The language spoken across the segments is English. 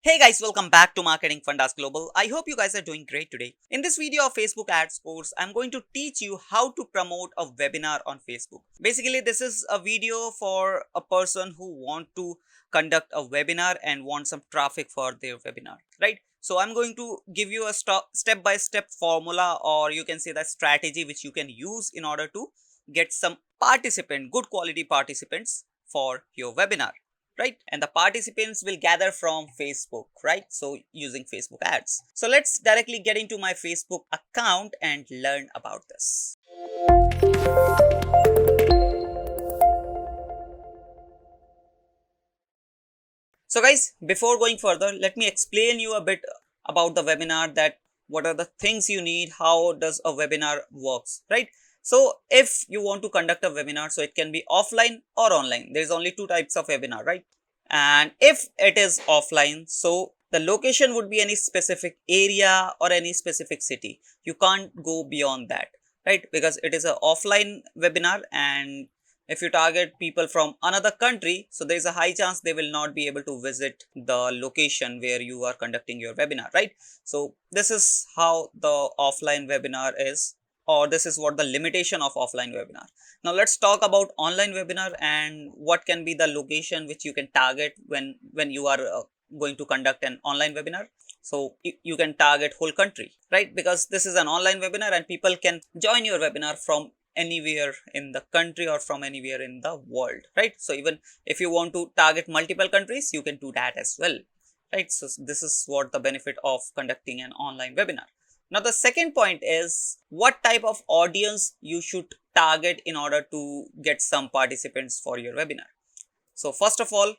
Hey guys, welcome back to Marketing Fundas Global. I hope you guys are doing great today. In this video of Facebook ads course, I'm going to teach you how to promote a webinar on Facebook. Basically, this is a video for a person who want to conduct a webinar and want some traffic for their webinar, right? So I'm going to give you a step-by-step formula, or you can say that strategy which you can use in order to get some good quality participants for your webinar, right? And the participants will gather from Facebook, right? So using Facebook ads. So let's directly get into my Facebook account and learn about this. So guys, before going further, let me explain you a bit about the webinar, that what are the things you need, how does a webinar works, right? So if you want to conduct a webinar, so it can be offline or online. There's only two types of webinar, right? And if it is offline, so the location would be any specific area or any specific city. You can't go beyond that, right? Because it is an offline webinar, and if you target people from another country, so there is a high chance they will not be able to visit the location where you are conducting your webinar, right? So this is how the offline webinar is, or this is what the limitation of offline webinar. Now let's talk about online webinar and what can be the location which you can target when you are going to conduct an online webinar. So you can target whole country, right? Because this is an online webinar and people can join your webinar from anywhere in the country or from anywhere in the world, right? So even if you want to target multiple countries, you can do that as well, right? So this is what the benefit of conducting an online webinar. Now the second point is what type of audience you should target in order to get some participants for your webinar. So first of all,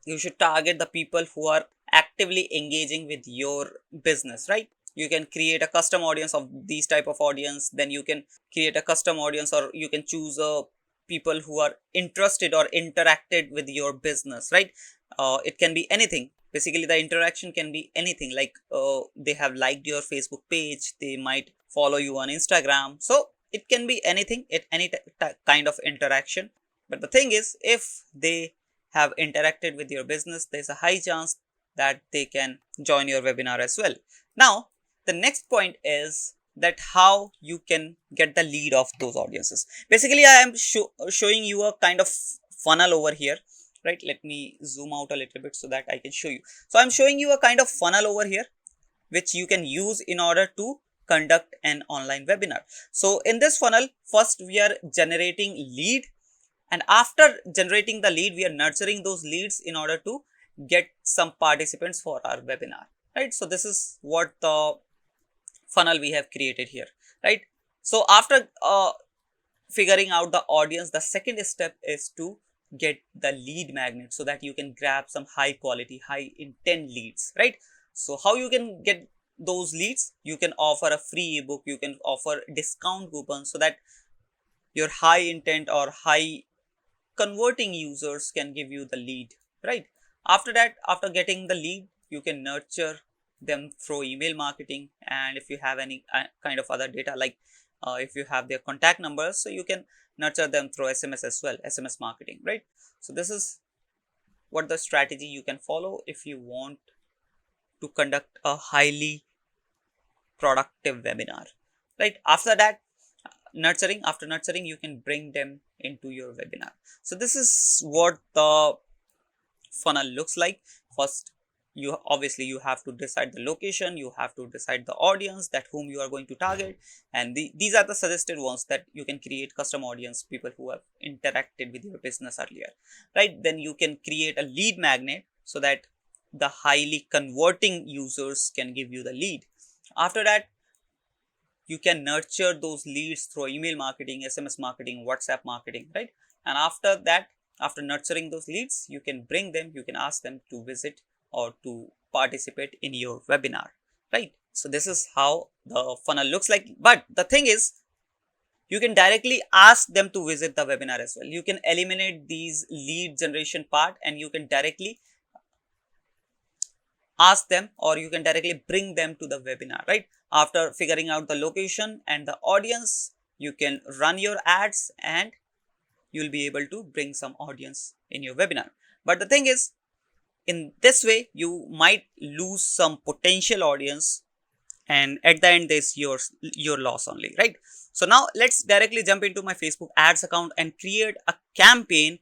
you should target the people who are actively engaging with your business, right? You can create a custom audience of these type of audience. Then you can create a custom audience, or you can choose people who are interested or interacted with your business, right? It can be anything. Basically the interaction can be anything, like they have liked your Facebook page, they might follow you on Instagram. So it can be anything, any kind of interaction. But the thing is, if they have interacted with your business, there's a high chance that they can join your webinar as well. Now the next point is that how you can get the lead of those audiences. Basically I am showing you a kind of funnel over here, right? Let me zoom out a little bit so that I can show you. So I'm showing you a kind of funnel over here which you can use in order to conduct an online webinar. So in this funnel, first we are generating lead, and after generating the lead, we are nurturing those leads in order to get some participants for our webinar, right? So this is what the funnel we have created here, right? So after figuring out the audience, the second step is to get the lead magnet so that you can grab some high quality, high intent leads, right? So how you can get those leads? You can offer a free ebook, you can offer discount coupons so that your high intent or high converting users can give you the lead, right? After that, after getting the lead, you can nurture them through email marketing, and if you have any kind of other data, like if you have their contact numbers, so you can nurture them through SMS as well, SMS marketing, right? So this is what the strategy you can follow if you want to conduct a highly productive webinar, right? After that, after nurturing, you can bring them into your webinar. So this is what the funnel looks like. First, you have to decide the location, you have to decide the audience, that whom you are going to target, and these are the suggested ones, that you can create custom audience, people who have interacted with your business earlier, right? Then you can create a lead magnet so that the highly converting users can give you the lead. After that, you can nurture those leads through email marketing, SMS marketing, WhatsApp marketing, right? And after that, after nurturing those leads, you can bring them, you can ask them to visit or to participate in your webinar, right? So this is how the funnel looks like. But the thing is, you can directly ask them to visit the webinar as well. You can eliminate these lead generation part, and you can directly ask them, or you can directly bring them to the webinar, right? After figuring out the location and the audience, you can run your ads and you'll be able to bring some audience in your webinar. But the thing is, in this way you might lose some potential audience, and at the end there's your loss only, right? So now let's directly jump into my Facebook ads account and create a campaign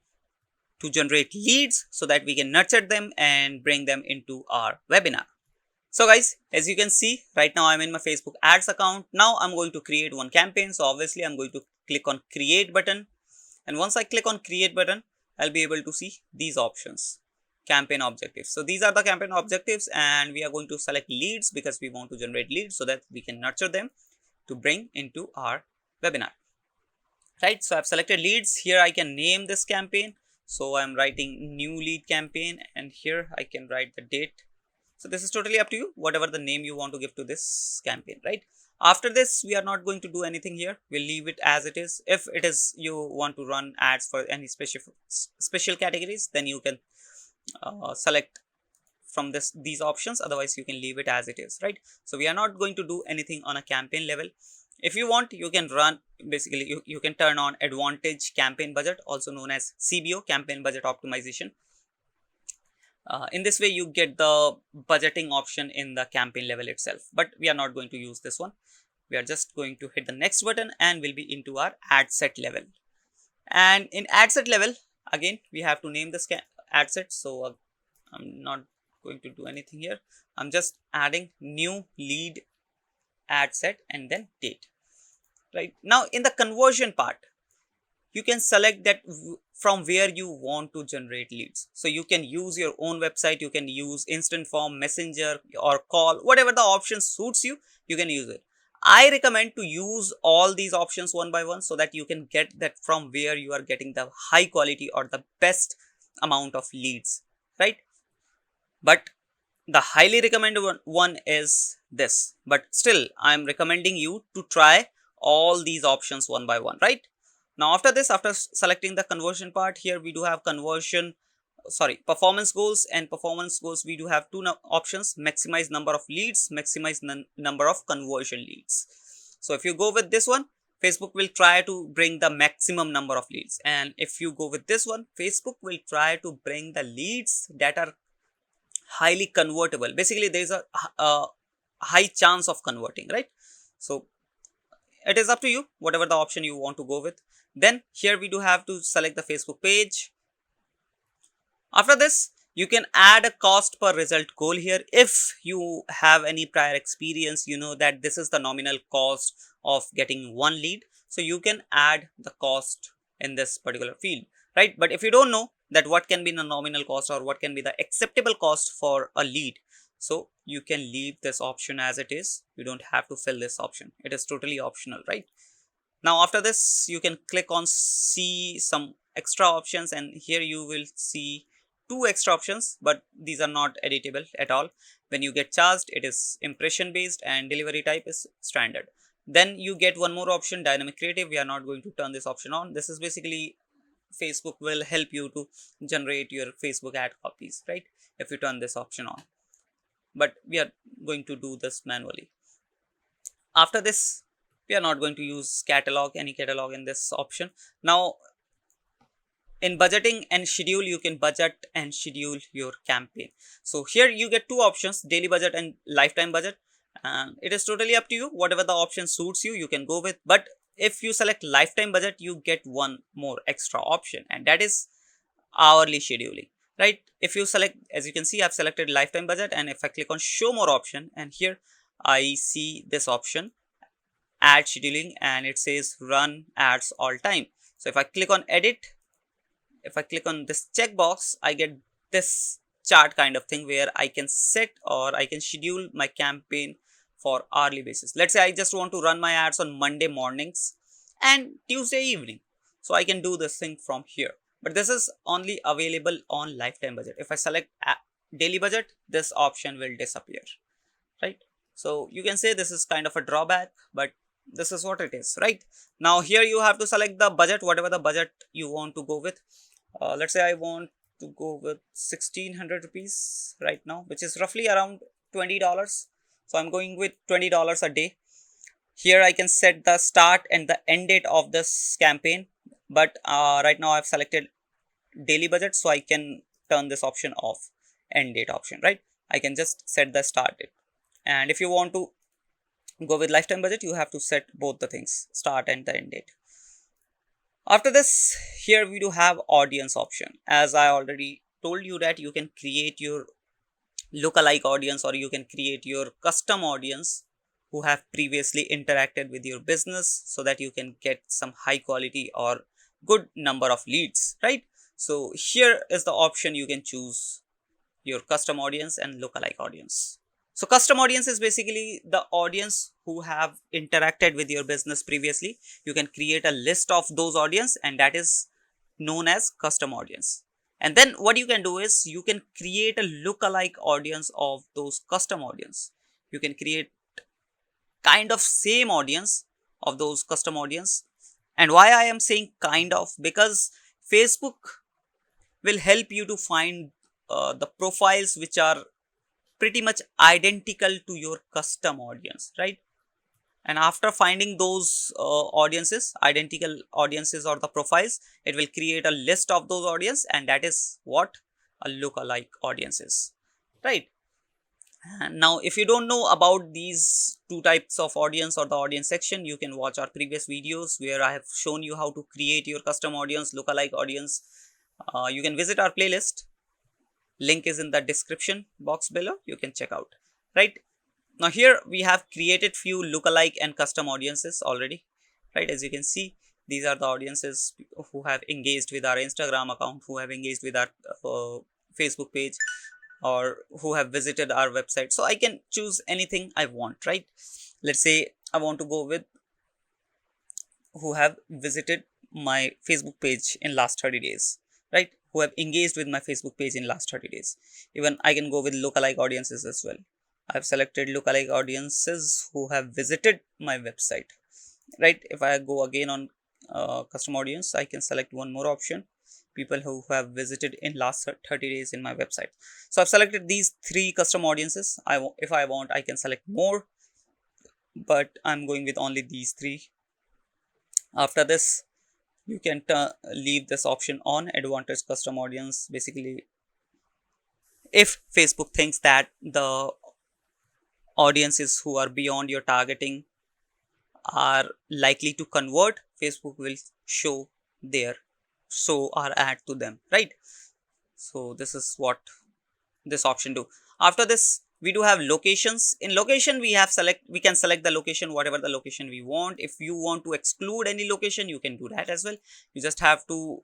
to generate leads so that we can nurture them and bring them into our webinar. So guys, as you can see right now I'm in my Facebook ads account. Now I'm going to create one campaign. So obviously I'm going to click on create button, and once I click on create button, I'll be able to see these options, campaign objectives. So these are the campaign objectives, and we are going to select leads because we want to generate leads so that we can nurture them to bring into our webinar, right? So I've selected leads. Here I can name this campaign. So I'm writing new lead campaign, and here I can write the date. So this is totally up to you, whatever the name you want to give to this campaign, right? After this, we are not going to do anything here. We'll leave it as it is. If it is you want to run ads for any special categories, then you can select from these options. Otherwise, you can leave it as it is, right? So we are not going to do anything on a campaign level. If you want, you can run, basically you can turn on advantage campaign budget, also known as CBO, campaign budget optimization. In this way you get the budgeting option in the campaign level itself, but we are not going to use this one. We are just going to hit the next button and we'll be into our ad set level. And in ad set level, again we have to name this ad set. So I'm not going to do anything here. I'm just adding new lead ad set and then date. Right now in the conversion part, you can select that from where you want to generate leads. So you can use your own website, you can use instant form, messenger or call, whatever the option suits you, you can use it. I recommend to use all these options one by one so that you can get that from where you are getting the high quality or the best amount of leads, right? But the highly recommended one is this, but still I'm recommending you to try all these options one by one, right? Now after this, after selecting the conversion part, here we do have performance goals. And performance goals, we do have two options: maximize number of leads, maximize number of conversion leads. So if you go with this one, Facebook will try to bring the maximum number of leads, and if you go with this one, Facebook will try to bring the leads that are highly convertible. Basically there is a high chance of converting, right? So it is up to you, whatever the option you want to go with. Then here we do have to select the Facebook page. After this, you can add a cost per result goal here. If you have any prior experience, you know that this is the nominal cost of getting one lead. So you can add the cost in this particular field, right? But if you don't know that what can be the nominal cost or what can be the acceptable cost for a lead, so you can leave this option as it is. You don't have to fill this option. It is totally optional, right? Now after this, you can click on see some extra options, and here you will see two extra options, but these are not editable at all. When you get charged, it is impression based and delivery type is standard. Then you get one more option, dynamic creative. We are not going to turn this option on. This is basically Facebook will help you to generate your Facebook ad copies, right? If you turn this option on, but we are going to do this manually. After this, we are not going to use any catalog in this option. Now in budgeting and schedule, you can budget and schedule your campaign. So here you get two options, daily budget and lifetime budget. It is totally up to you, whatever the option suits you, you can go with. But if you select lifetime budget, you get one more extra option, and that is hourly scheduling, right? If you select, as you can see, I've selected lifetime budget, and if I click on show more option, and here I see this option, ad scheduling, and it says run ads all time. So if I click on edit, if I click on this checkbox, I get this chart kind of thing where I can set or I can schedule my campaign for hourly basis. Let's say I just want to run my ads on Monday mornings and Tuesday evening. So I can do this thing from here, but this is only available on lifetime budget. If I select daily budget, this option will disappear, right? So you can say this is kind of a drawback, but this is what it is, right? Now here you have to select the budget, whatever the budget you want to go with. Let's say I want to go with 1600 rupees right now, which is roughly around $20. So I'm going with $20 a day. Here I can set the start and the end date of this campaign, but right now I've selected daily budget, so I can turn this option off. end date option, right? I can just set the start date. And if you want to go with lifetime budget, you have to set both the things, start and the end date. After this, here we do have audience option. As I already told you that you can create your lookalike audience, or you can create your custom audience who have previously interacted with your business, so that you can get some high quality or good number of leads, right? So here is the option you can choose your custom audience and lookalike audience. So custom audience is basically the audience who have interacted with your business previously. You can create a list of those audience, and that is known as custom audience. And then what you can do is you can create a lookalike audience of those custom audience. You can create kind of same audience of those custom audience. And why I am saying kind of, because Facebook will help you to find the profiles which are pretty much identical to your custom audience, right? And after finding those audiences, identical audiences or the profiles, it will create a list of those audience, and that is what a lookalike audience is, right? And now if you don't know about these two types of audience or the audience section, you can watch our previous videos where I have shown you how to create your custom audience, lookalike audience. You can visit our playlist, link is in the description box below, you can check out, right? Now here we have created few lookalike and custom audiences already, right? As you can see, these are the audiences who have engaged with our Instagram account, who have engaged with our Facebook page, or who have visited our website. So I can choose anything I want, right? Let's say I want to go with who have visited my Facebook page in last 30 days, right? Who have engaged with my Facebook page in last 30 days. Even I can go with lookalike audiences as well. I've selected lookalike audiences who have visited my website, right? If I go again on custom audience, I can select one more option, people who have visited in last 30 days in my website. So I've selected these three custom audiences. If I want, I can select more, but I'm going with only these three. After this, you can leave this option on, advantage custom audience. Basically, if Facebook thinks that the audiences who are beyond your targeting are likely to convert, Facebook will show our ad to them, right? So this is what this option do. After this, we do have locations. In location, we can select the location, whatever the location we want. If you want to exclude any location, you can do that as well. You just have to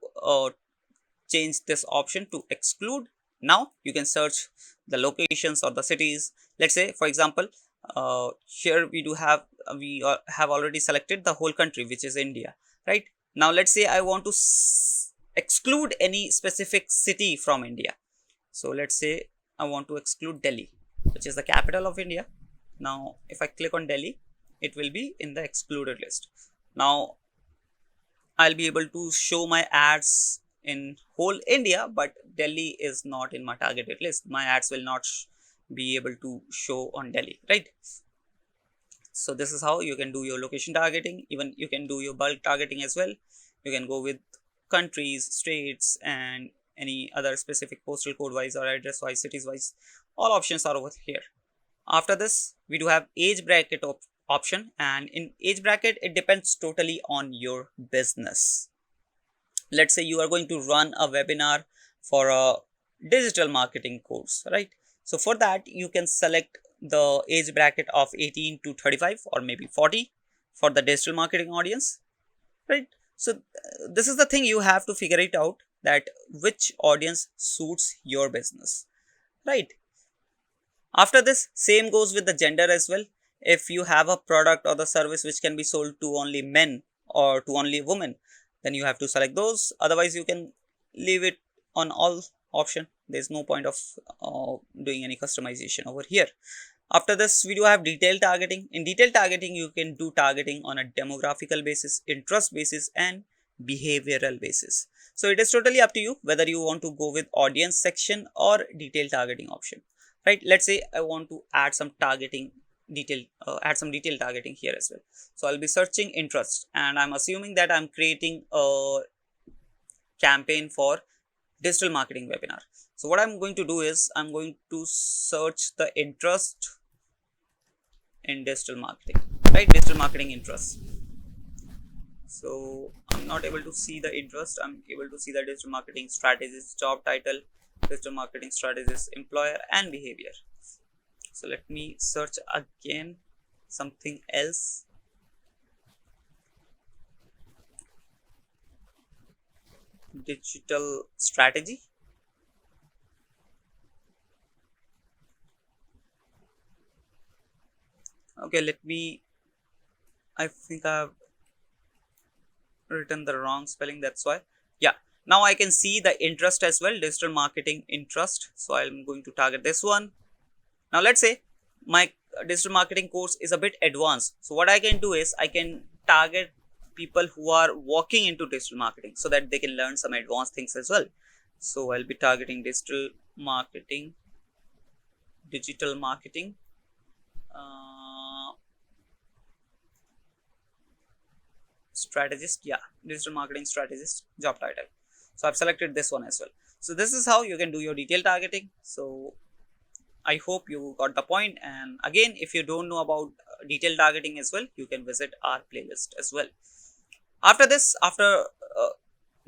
change this option to exclude. Now you can search the locations or the cities. Let's say, for example, here we have already selected the whole country, which is India, right? Now let's say I want to exclude any specific city from India. So let's say I want to exclude Delhi, which is the capital of India. Now if I click on Delhi, it will be in the excluded list. Now I'll be able to show my ads in whole India, but Delhi is not in my targeted list. My ads will not be able to show on Delhi, right? So this is how you can do your location targeting. Even you can do your bulk targeting as well. You can go with countries, states, and any other specific postal code wise or address wise, cities wise. All options are over here. After this, we do have age bracket option, and in age bracket, it depends totally on your business. Let's say you are going to run a webinar for a digital marketing course, right? So for that, you can select the age bracket of 18 to 35 or maybe 40 for the digital marketing audience, right? So this is the thing, you have to figure it out, that which audience suits your business, right? After this, same goes with the gender as well. If you have a product or the service which can be sold to only men or to only women, then you have to select those. Otherwise, you can leave it on all option. There's no point of doing any customization over here. After this, we do have detailed targeting. In detailed targeting, you can do targeting on a demographical basis, interest basis, and behavioral basis. So it is totally up to you whether you want to go with audience section or detailed targeting option, right? Let's say I want to add some targeting add some detailed targeting here as well. So I'll be searching interest, and I'm assuming that I'm creating a campaign for digital marketing webinar. So what I'm going to do is I'm going to search the interest in digital marketing, right? Digital marketing interest. So I'm not able to see the interest. I'm able to see the digital marketing strategist, job title, digital marketing strategist, employer and behavior. So let me search again something else. Digital strategy. Okay, let me, I think I've written the wrong spelling, that's why. Yeah, now I can see the interest as well, digital marketing interest. So I'm going to target this one. Now let's say my digital marketing course is a bit advanced. So what I can do is I can target people who are walking into digital marketing so that they can learn some advanced things as well. So I'll be targeting digital marketing uh, strategist. Yeah, digital marketing strategist, job title. So I've selected this one as well. So this is how you can do your detailed targeting. So I hope you got the point. And again, if you don't know about detailed targeting as well, you can visit our playlist as well. After this, after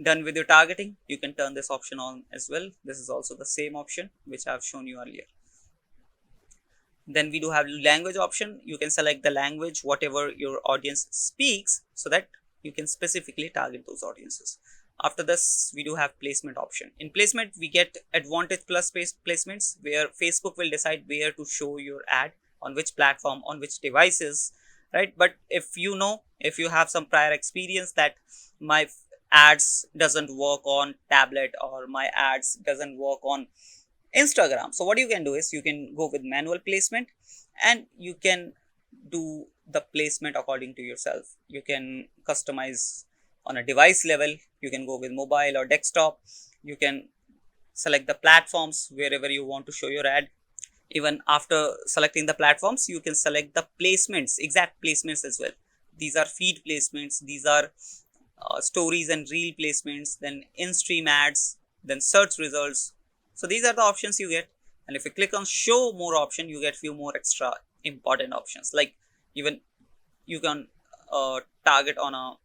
done with your targeting, you can turn this option on as well. This is also the same option which I have shown you earlier. Then we do have language option. You can select the language whatever your audience speaks so that you can specifically target those audiences. After this, we do have placement option. In placement, we get advantage plus placements where Facebook will decide where to show your ad, on which platform, on which devices, right? But if you know, if you have some prior experience that my ads doesn't work on tablet or my ads doesn't work on Instagram. So what you can do is you can go with manual placement and you can do the placement according to yourself. You can customize on a device level. You can go with mobile or desktop. You can select the platforms wherever you want to show your ad. Even after selecting the platforms, you can select the placements, exact placements as well. These are feed placements. These are stories and reel placements, then in-stream ads, then search results. So these are the options you get. And if you click on show more option, you get few more extra important options. Like even you can target on a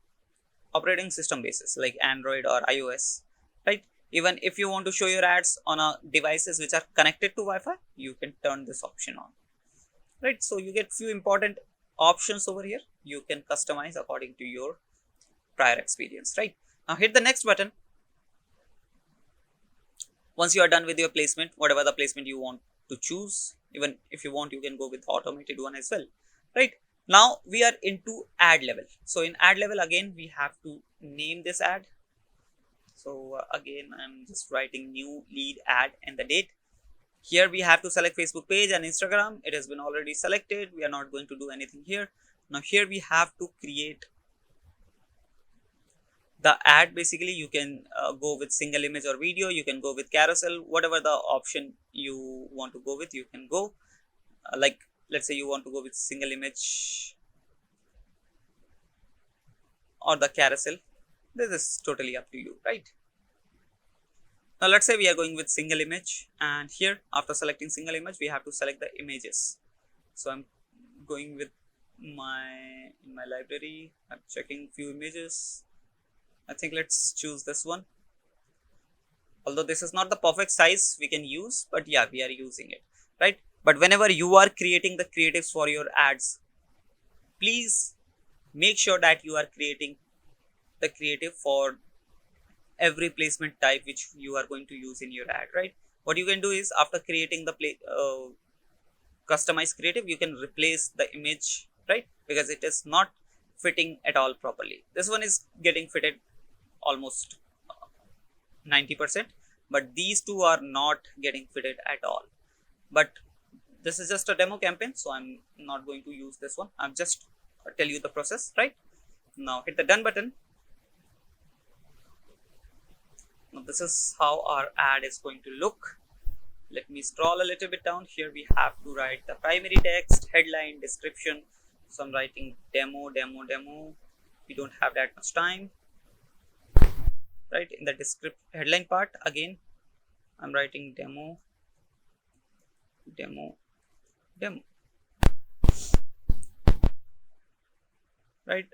operating system basis like Android or iOS, right? Even if you want to show your ads on a devices which are connected to Wi-Fi, you can turn this option on, right? So you get few important options over here. You can customize according to your prior experience, right? Now hit the next button. Once you are done with your placement, whatever the placement you want to choose, even if you want, you can go with automated one as well, right? Now we are into ad level. So in ad level, again, we have to name this ad. So again, I'm just writing new lead ad and the date. Here we have to select Facebook page and Instagram. It has been already selected. We are not going to do anything here. Now here we have to create the ad. Basically you can go with single image or video, you can go with carousel, whatever the option you want to go with, you can go like let's say you want to go with single image or the carousel. This is totally up to you, right? Now let's say we are going with single image, and here after selecting single image we have to select the images. So I'm going with my library, I'm checking few images. I think let's choose this one. Although this is not the perfect size we can use, but yeah, we are using it, right? But whenever you are creating the creatives for your ads, please make sure that you are creating the creative for every placement type which you are going to use in your ad, right? What you can do is after creating the customized creative, you can replace the image, right? Because it is not fitting at all properly. This one is getting fitted almost 90%, but these two are not getting fitted at all. But this is just a demo campaign, so I'm not going to use this one. I'm just tell you the process, right? Now hit the done button. Now this is how our ad is going to look. Let me scroll a little bit down. Here we have to write the primary text, headline, description. So I'm writing demo. We don't have that much time, right? In the headline part, again I'm writing demo, demo, demo, right?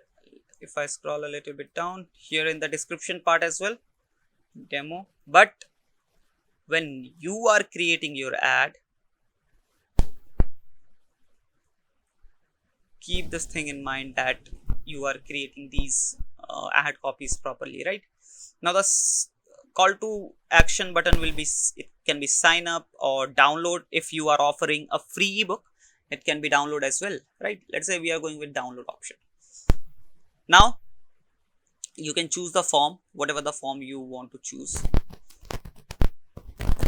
If I scroll a little bit down here in the description part as well, demo. But when you are creating your ad, keep this thing in mind that you are creating these ad copies properly, right? Now the call to action button will be, it can be sign up or download. If you are offering a free ebook, it can be download as well, right? Let's say we are going with download option. Now you can choose the form, whatever the form you want to choose.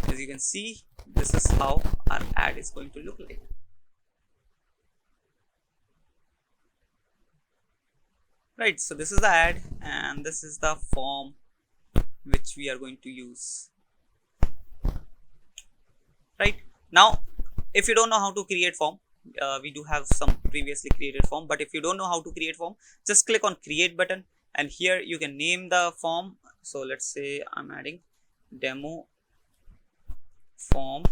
As you can see, this is how our ad is going to look like. Right, so this is the ad and this is the form which we are going to use. Right, now if you don't know how to create form, we do have some previously created form, but if you don't know how to create form, just click on create button and here you can name the form. So let's say I'm adding demo form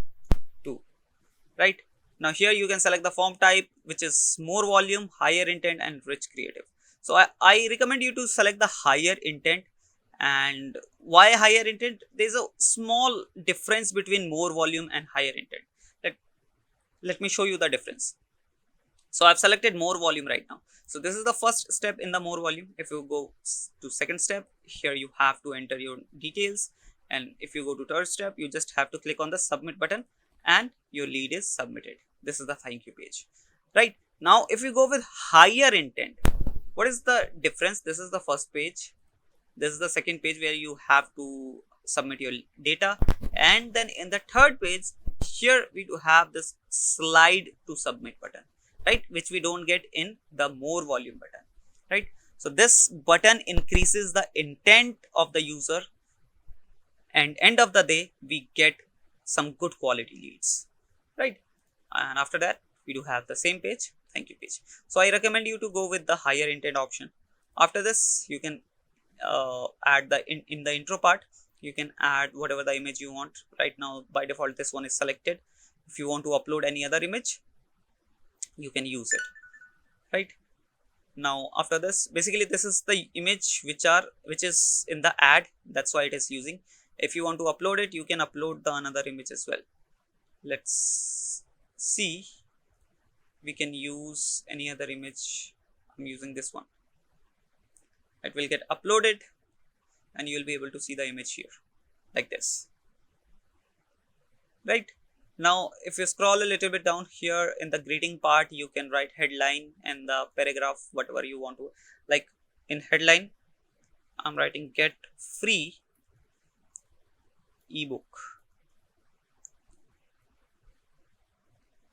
2. Right, now here you can select the form type, which is more volume, higher intent and rich creative. So I recommend you to select the higher intent. And why higher intent? There's a small difference between more volume and higher intent. Let me show you the difference. So I've selected more volume right now. So this is the first step in the more volume. If you go to second step, here you have to enter your details, and if you go to third step, you just have to click on the submit button and your lead is submitted. This is the thank you page. Right, now if you go with higher intent, what is the difference? This is the first page, this is the second page where you have to submit your data, and then in the third page here we do have this slide to submit button, right, which we don't get in the more volume button. Right, so this button increases the intent of the user, and end of the day we get some good quality leads. Right, and after that we do have the same page, thank you page. So I recommend you to go with the higher intent option. After this you can add the in the intro part, you can add whatever the image you want. Right now by default this one is selected. If you want to upload any other image, you can use it. Right, now after this, basically this is the image which is in the ad, that's why it is using. If you want to upload it, you can upload the another image as well. Let's see, we can use any other image. I'm using this one. It will get uploaded and you will be able to see the image here like this. Right, now if you scroll a little bit down here in the greeting part, you can write headline and the paragraph whatever you want to. Like in headline I'm writing get free ebook.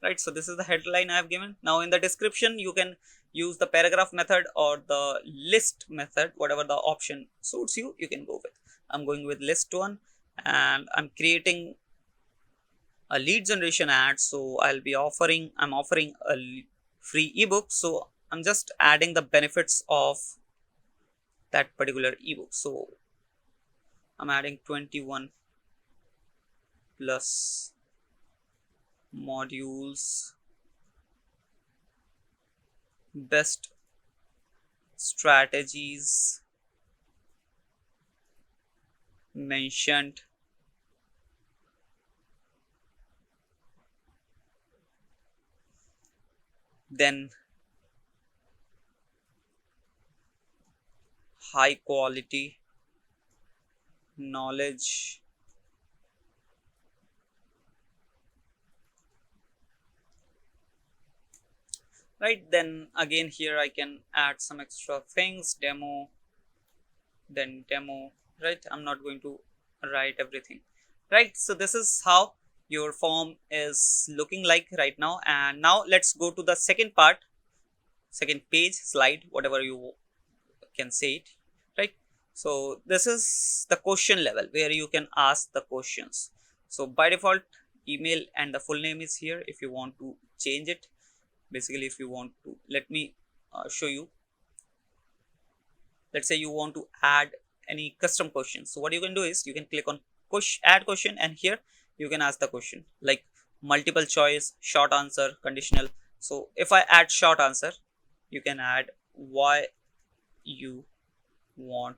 Right, so this is the headline I have given. Now in the description you can use the paragraph method or the list method, whatever the option suits you, you can go with. I'm going with list one and I'm creating a lead generation ad. So I'm offering a free ebook, so I'm just adding the benefits of that particular ebook. So I'm adding 21 plus modules, best strategies mentioned, then high quality knowledge, right. Then again here I can add some extra things, demo, then demo. Right, I'm not going to write everything. Right, so this is how your form is looking like right now. And now let's go to the second part, second page, slide, whatever you can say it. Right, so this is the question level where you can ask the questions. So by default email and the full name is here. If you want to change it, basically if you want to, let me show you. Let's say you want to add any custom questions. So what you can do is you can click on add question, and here you can ask the question like multiple choice, short answer, conditional. So if I add short answer, you can add why you want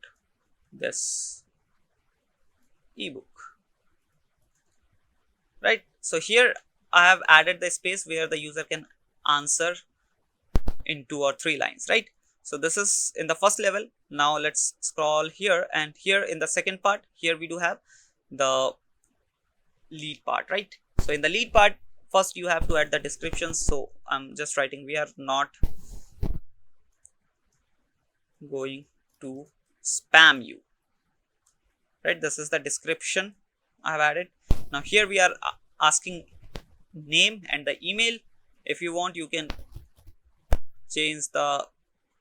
this ebook, right? So here I have added the space where the user can answer in 2 or 3 lines, right? So this is in the first level. Now let's scroll here, and here in the second part, here we do have the lead part, right? So in the lead part, first you have to add the descriptions. So I'm just writing, we are not going to spam you, right? This is the description I have added. Now here we are asking name and the email. If you want, you can change the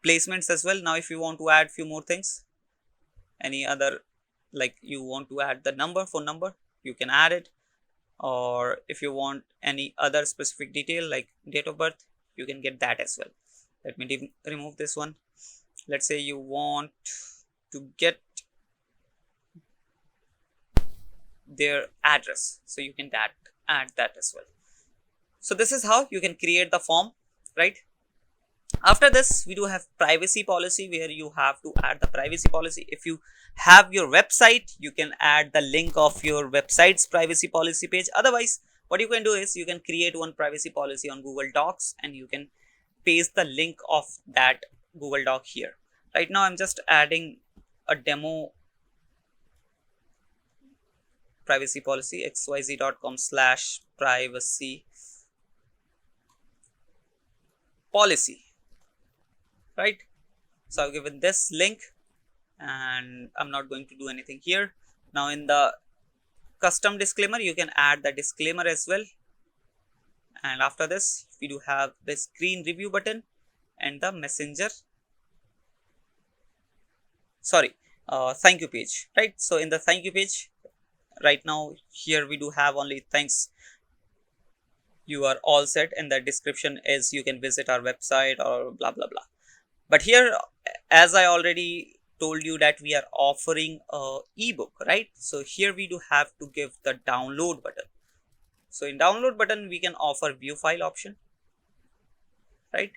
placements as well. Now if you want to add few more things, any other, like you want to add the number, phone number, you can add it. Or if you want any other specific detail like date of birth, you can get that as well. Let me remove this one. Let's say you want to get their address, so you can add that as well. So this is how you can create the form, right? After this, we do have privacy policy, where you have to add the privacy policy. If you have your website, you can add the link of your website's privacy policy page. Otherwise, what you can do is you can create one privacy policy on Google Docs, and you can paste the link of that Google Doc here. Right now I'm just adding a demo privacy policy, xyz.com/privacy policy, right? So I've given this link, and I'm not going to do anything here. Now in the custom disclaimer, you can add the disclaimer as well. And after this, we do have the screen review button and the messenger, thank you page, right? So in the thank you page, right now here we do have only thanks, you are all set, and the description is you can visit our website or blah blah blah. But here, as I already told you, that we are offering a ebook, right? So here we do have to give the download button. So in download button, we can offer view file option, right?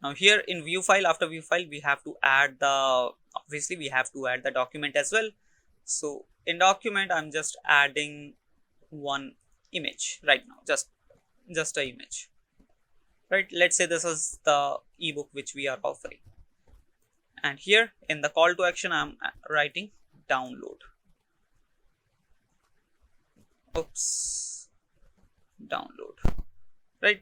Now here in view file, after view file, we have to add the, obviously we have to add the document as well. So in document, I'm just adding one image right now, just a image, right? Let's say this is the ebook which we are offering, and here in the call to action, I'm writing download. Download, right?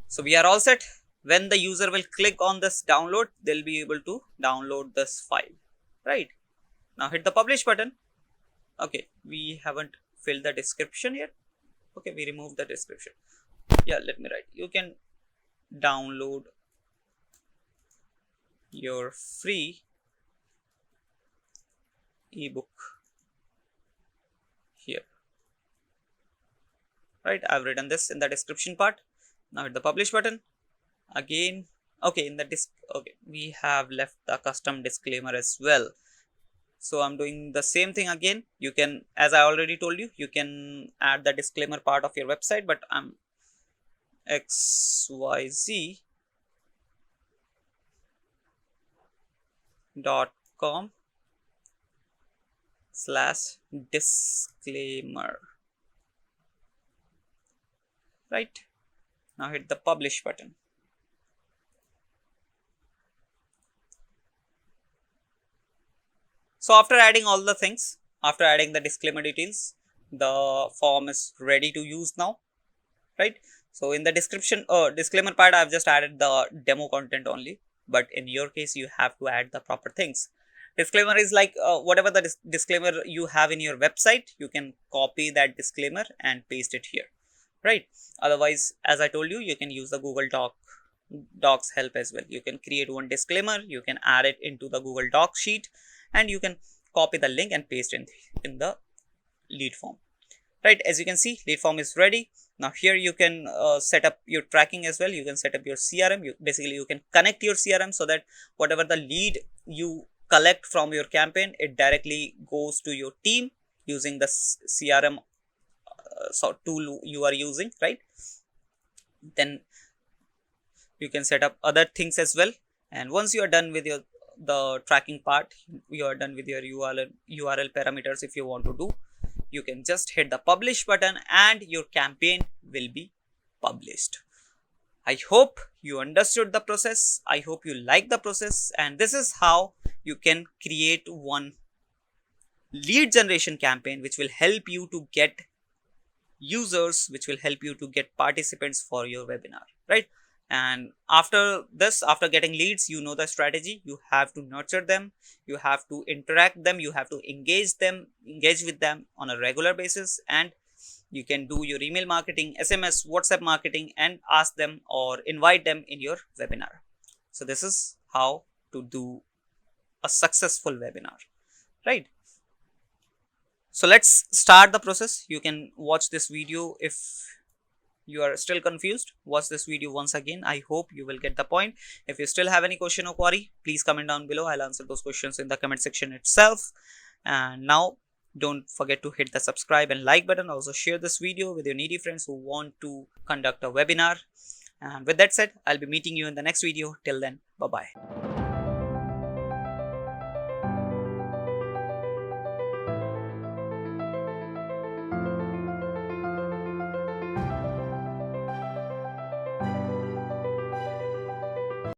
So we are all set. When the user will click on this download, they'll be able to download this file, right? Now hit the publish button. Okay, we haven't filled the description here. Okay, we remove the description. Yeah, let me write, you can download your free ebook here, right? I've written this in the description part. Now hit the publish button again. Okay, in the we have left the custom disclaimer as well. So I'm doing the same thing again. You can, as I already told you, you can add the disclaimer part of your website, but I'm xyz.com/disclaimer, right? Now hit the publish button. So after adding all the things, after adding the disclaimer details, the form is ready to use now, right? So in the disclaimer part, I've just added the demo content only, but in your case, you have to add the proper things. Disclaimer is like whatever the disclaimer you have in your website, you can copy that disclaimer and paste it here, right? Otherwise, as I told you, you can use the Google Docs help as well. You can create one disclaimer, you can add it into the Google Docs sheet, and you can copy the link and paste in the lead form, right? As you can see, lead form is ready. Now here you can set up your tracking as well. You can set up your CRM. You can connect your CRM so that whatever the lead you collect from your campaign, it directly goes to your team, using the CRM tool you are using, right? Then you can set up other things as well. And once you are done with your the tracking part, you are done with your URL parameters. If you want to do, you can just hit the publish button and your campaign will be published. I hope you understood the process. I hope you like the process, and this is how you can create one lead generation campaign which will help you to get users, which will help you to get participants for your webinar, right? And after this, after getting leads, you know the strategy. You have to nurture them, you have to interact them, you have to engage with them on a regular basis, and you can do your email marketing, SMS, WhatsApp marketing, and ask them or invite them in your webinar. So this is how to do a successful webinar, right? So let's start the process. You can watch this video. If you are still confused, watch this video once again. I hope you will get the point. If you still have any question or query, please comment down below. I'll answer those questions in the comment section itself. And now don't forget to hit the subscribe and like button. Also share this video with your needy friends who want to conduct a webinar. And with that said, I'll be meeting you in the next video. Till then, bye bye.